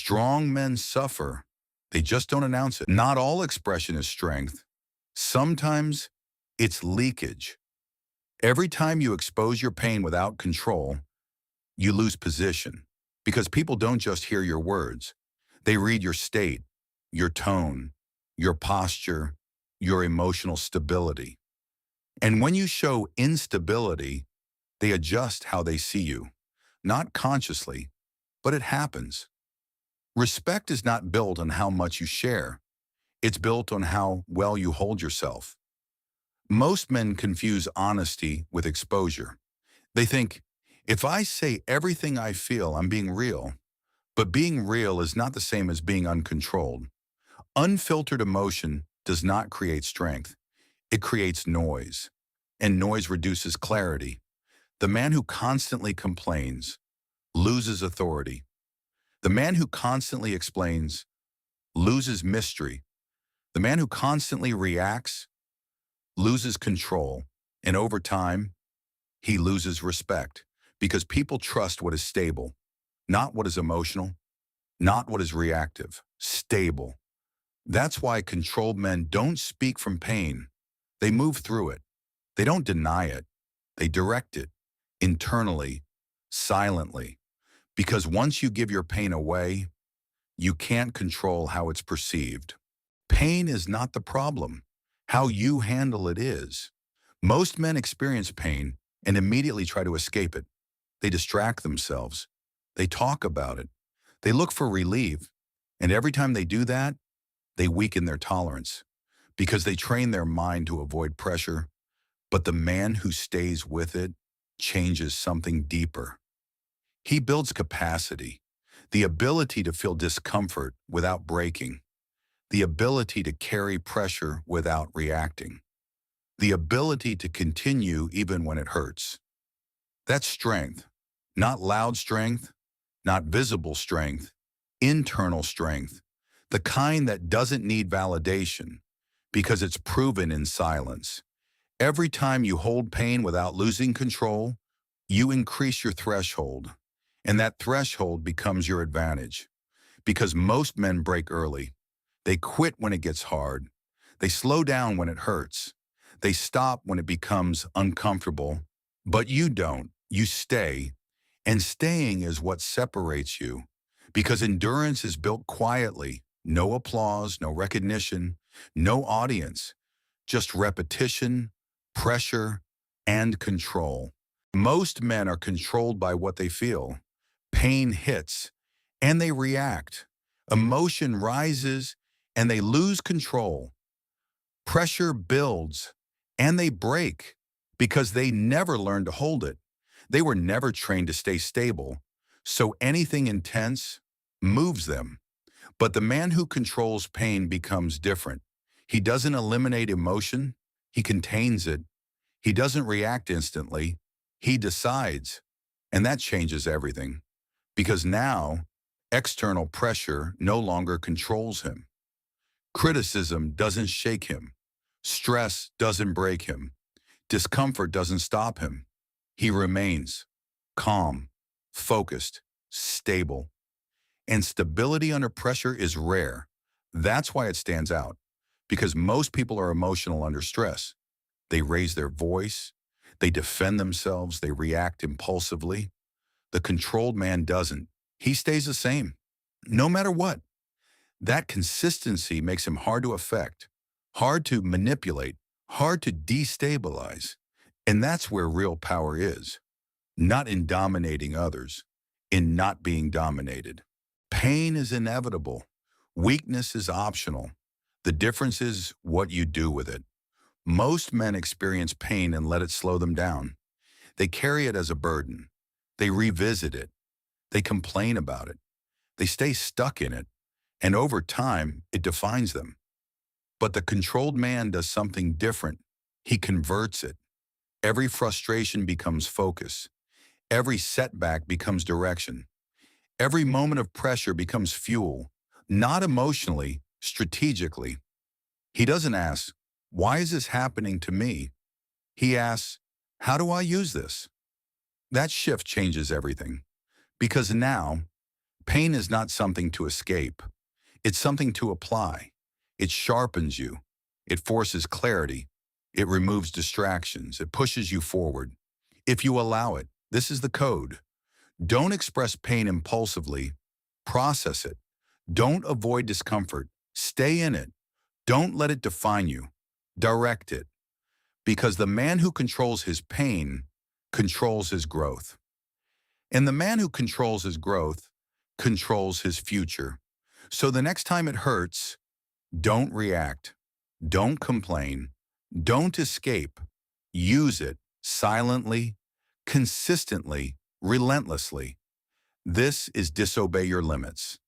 Strong men suffer. They just don't announce it. Not all expression is strength. Sometimes it's leakage. Every time you expose your pain without control, you lose position because people don't just hear your words. They read your state, your tone, your posture, your emotional stability. And when you show instability, they adjust how they see you, not consciously, but it happens. Respect is not built on how much you share. It's built on how well you hold yourself. Most men confuse honesty with exposure. They think, if I say everything I feel, I'm being real. But being real is not the same as being uncontrolled. Unfiltered emotion does not create strength. It creates noise, and noise reduces clarity. The man who constantly complains loses authority. The man who constantly explains loses mystery. The man who constantly reacts loses control. And over time, he loses respect because people trust what is stable, not what is emotional, not what is reactive, stable. That's why controlled men don't speak from pain. They move through it. They don't deny it. They direct it internally, silently. Because once you give your pain away, you can't control how it's perceived. Pain is not the problem. How you handle it is. Most men experience pain and immediately try to escape it. They distract themselves. They talk about it. They look for relief. And every time they do that, they weaken their tolerance because they train their mind to avoid pressure. But the man who stays with it changes something deeper. He builds capacity, the ability to feel discomfort without breaking, the ability to carry pressure without reacting, the ability to continue even when it hurts. That's strength, not loud strength, not visible strength, internal strength, the kind that doesn't need validation because it's proven in silence. Every time you hold pain without losing control, you increase your threshold, and that threshold becomes your advantage. Because most men break early. They quit when it gets hard. They slow down when it hurts. They stop when it becomes uncomfortable. But you don't. You stay. And staying is what separates you. Because endurance is built quietly. No applause, no recognition, no audience. Just repetition, pressure, and control. Most men are controlled by what they feel. Pain hits, and they react. Emotion rises, and they lose control. Pressure builds, and they break because they never learned to hold it. They were never trained to stay stable, so anything intense moves them. But the man who controls pain becomes different. He doesn't eliminate emotion, he contains it. He doesn't react instantly, he decides. And that changes everything. Because now, external pressure no longer controls him. Criticism doesn't shake him. Stress doesn't break him. Discomfort doesn't stop him. He remains calm, focused, stable. And stability under pressure is rare. That's why it stands out. Because most people are emotional under stress. They raise their voice, they defend themselves, they react impulsively. The controlled man doesn't. He stays the same, no matter what. That consistency makes him hard to affect, hard to manipulate, hard to destabilize. And that's where real power is. Not in dominating others, in not being dominated. Pain is inevitable. Weakness is optional. The difference is what you do with it. Most men experience pain and let it slow them down. They carry it as a burden. They revisit it. They complain about it. They stay stuck in it. And over time, it defines them. But the controlled man does something different. He converts it. Every frustration becomes focus. Every setback becomes direction. Every moment of pressure becomes fuel, not emotionally, strategically. He doesn't ask, why is this happening to me? He asks, how do I use this? That shift changes everything. Because now, Pain is not something to escape. It's something to apply. It sharpens you. It forces clarity. It removes distractions. It pushes you forward. If you allow it, this is the code. Don't express pain impulsively. Process it. Don't avoid discomfort. Stay in it. Don't let it define you. Direct it. Because the man who controls his pain controls his growth. And the man who controls his growth controls his future. So the next time it hurts, don't react. Don't complain. Don't escape. Use it silently, consistently, relentlessly. This is Disobey Your Limits.